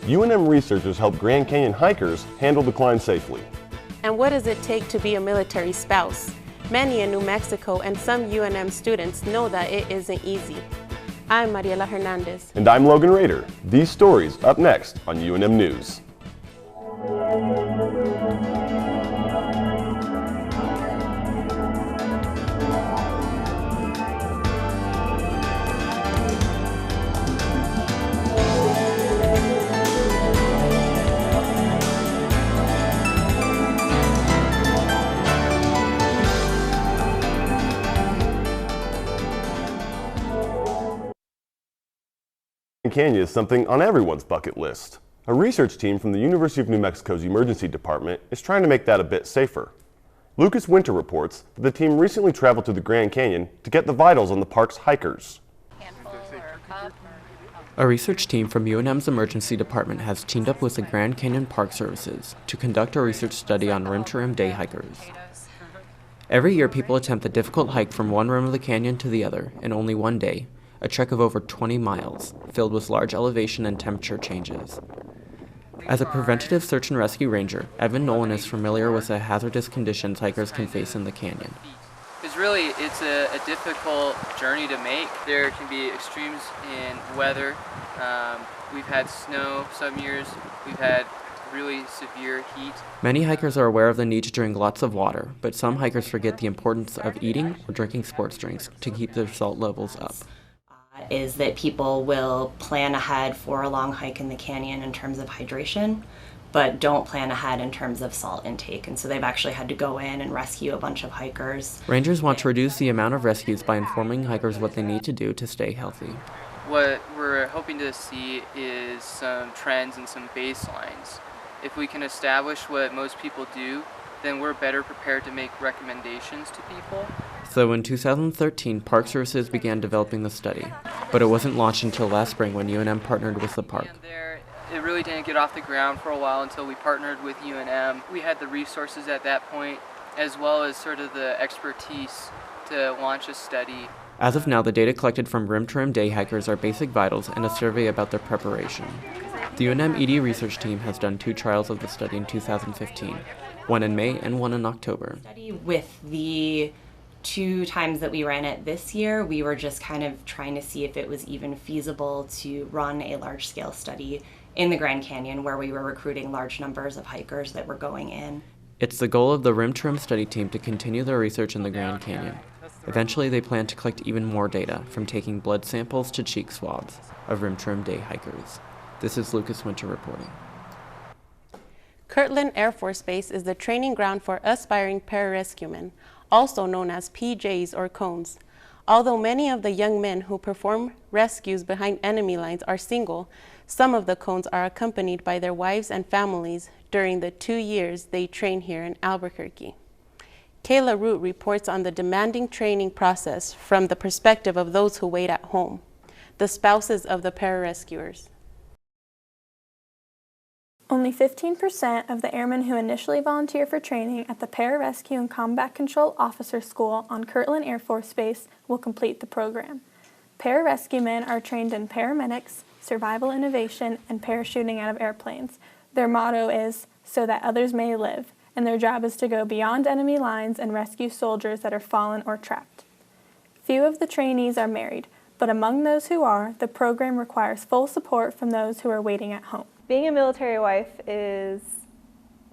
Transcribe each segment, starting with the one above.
UNM researchers help Grand Canyon hikers handle the climb safely. And what does it take to be a military spouse? Many in New Mexico and some UNM students know that it isn't easy. I'm Mariela Hernandez. And I'm Logan Rader. These stories up next on UNM News. Canyon is something on everyone's bucket list. A research team from the University of New Mexico's Emergency Department is trying to make that a bit safer. Lucas Winter reports that the team recently traveled to the Grand Canyon to get the vitals on the park's hikers. A research team from UNM's Emergency Department has teamed up with the Grand Canyon Park Services to conduct a research study on rim-to-rim day hikers. Every year, people attempt the difficult hike from one rim of the canyon to the other in only one day, a trek of over 20 miles, filled with large elevation and temperature changes. As a preventative search and rescue ranger, Evan Nolan is familiar with the hazardous conditions hikers can face in the canyon. It's a difficult journey to make. There can be extremes in weather. We've had snow some years. We've had really severe heat. Many hikers are aware of the need to drink lots of water, but some hikers forget the importance of eating or drinking sports drinks to keep their salt levels up. Is that people will plan ahead for a long hike in the canyon in terms of hydration, but don't plan ahead in terms of salt intake. And so they've actually had to go in and rescue a bunch of hikers. Rangers want to reduce the amount of rescues by informing hikers what they need to do to stay healthy. What we're hoping to see is some trends and some baselines. If we can establish what most people do, then we're better prepared to make recommendations to people. So in 2013, Park Services began developing the study, but it wasn't launched until last spring when UNM partnered with the park. It really didn't get off the ground for a while until we partnered with UNM. We had the resources at that point, as well as sort of the expertise to launch a study. As of now, the data collected from rim-to-rim day hikers are basic vitals and a survey about their preparation. The UNM ED research team has done 2 trials of the study in 2015, one in May and one in October. With the 2 times that we ran it this year, we were just kind of trying to see if it was even feasible to run a large-scale study in the Grand Canyon where we were recruiting large numbers of hikers that were going in. It's the goal of the rim-to-rim study team to continue their research in the Grand Canyon. Eventually, they plan to collect even more data, from taking blood samples to cheek swabs of rim-to-rim day hikers. This is Lucas Winter reporting. Kirtland Air Force Base is the training ground for aspiring pararescuemen, also known as PJs or cones. Although many of the young men who perform rescues behind enemy lines are single, some of the cones are accompanied by their wives and families during the 2 years they train here in Albuquerque. Kayla Root reports on the demanding training process from the perspective of those who wait at home, the spouses of the pararescuers. Only 15% of the airmen who initially volunteer for training at the Pararescue and Combat Control Officer School on Kirtland Air Force Base will complete the program. Pararescuemen are trained in paramedics, survival innovation, and parachuting out of airplanes. Their motto is, "So that others may live," and their job is to go beyond enemy lines and rescue soldiers that are fallen or trapped. Few of the trainees are married, but among those who are, the program requires full support from those who are waiting at home. Being a military wife is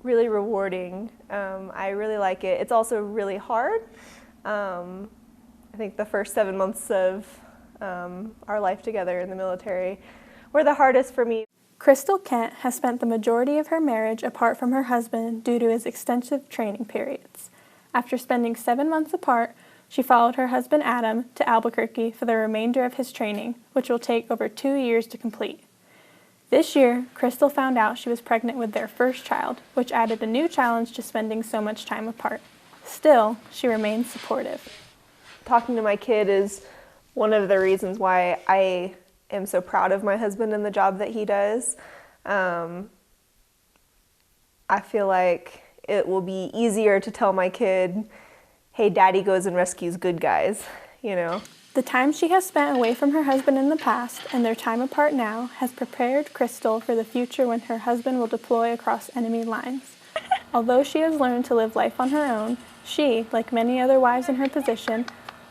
really rewarding. I really like it. It's also really hard. I think the first 7 months of our life together in the military were the hardest for me. Crystal Kent has spent the majority of her marriage apart from her husband due to his extensive training periods. After spending 7 months apart, she followed her husband Adam to Albuquerque for the remainder of his training, which will take over 2 years to complete. This year, Crystal found out she was pregnant with their first child, which added a new challenge to spending so much time apart. Still, she remains supportive. Talking to my kid is one of the reasons why I am so proud of my husband and the job that he does. I feel like it will be easier to tell my kid, hey, daddy goes and rescues good guys, you know. The time she has spent away from her husband in the past and their time apart now has prepared Crystal for the future when her husband will deploy across enemy lines. Although she has learned to live life on her own, she, like many other wives in her position,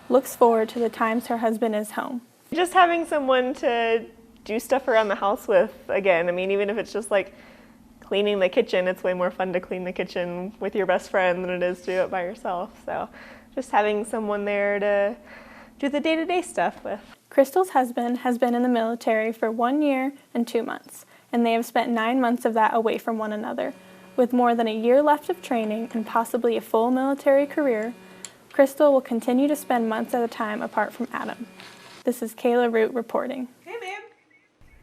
looks forward to the times her husband is home. Just having someone to do stuff around the house with, again, I mean, even if it's just like cleaning the kitchen, it's way more fun to clean the kitchen with your best friend than it is to do it by yourself. So just having someone there to do the day-to-day stuff with. Crystal's husband has been in the military for 1 year and 2 months, and they have spent 9 months of that away from one another. With more than a year left of training and possibly a full military career, Crystal will continue to spend months at a time apart from Adam. This is Kayla Root reporting. Hey, babe.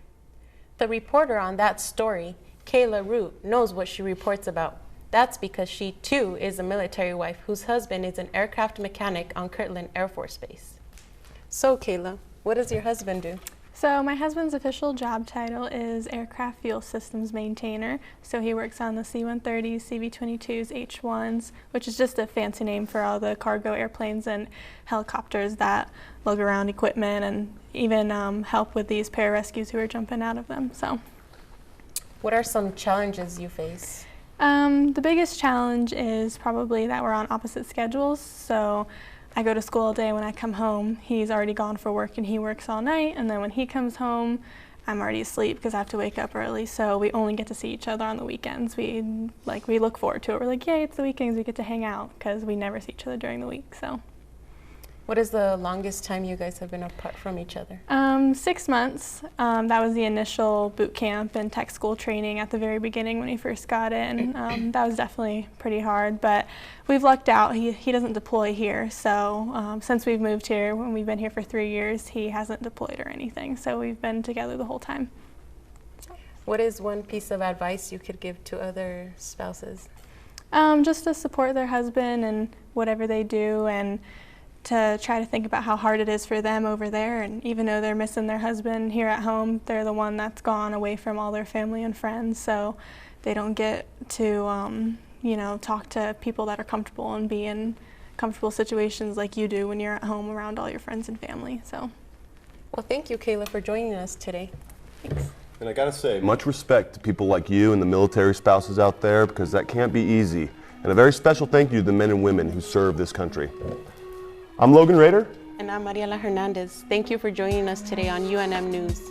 The reporter on that story, Kayla Root, knows what she reports about. That's because she, too, is a military wife whose husband is an aircraft mechanic on Kirtland Air Force Base. So, Kayla, what does your husband do? So my husband's official job title is Aircraft Fuel Systems Maintainer. So he works on the C-130s, CV-22s, H-1s, which is just a fancy name for all the cargo airplanes and helicopters that lug around equipment and even help with these pararescues who are jumping out of them. So, what are some challenges you face? The biggest challenge is probably that we're on opposite schedules. So I go to school all day. When I come home, he's already gone for work and he works all night. And then when he comes home, I'm already asleep because I have to wake up early. So we only get to see each other on the weekends. We look forward to it. We're like, yay, it's the weekends. We get to hang out because we never see each other during the week. So. What is the longest time you guys have been apart from each other? 6 months. That was the initial boot camp and tech school training at the very beginning when he first got in. That was definitely pretty hard, but we've lucked out. He doesn't deploy here, so since we've moved here, when we've been here for 3 years, he hasn't deployed or anything, so we've been together the whole time. What is one piece of advice you could give to other spouses? Just to support their husband and whatever they do, and to try to think about how hard it is for them over there, and even though they're missing their husband here at home, they're the one that's gone away from all their family and friends, so they don't get to talk to people that are comfortable and be in comfortable situations like you do when you're at home around all your friends and family. So, well, thank you, Kayla, for joining us today. Thanks. And I gotta say, much respect to people like you and the military spouses out there, because that can't be easy. And a very special thank you to the men and women who serve this country. I'm Logan Rader. And I'm Mariela Hernandez. Thank you for joining us today on UNM News.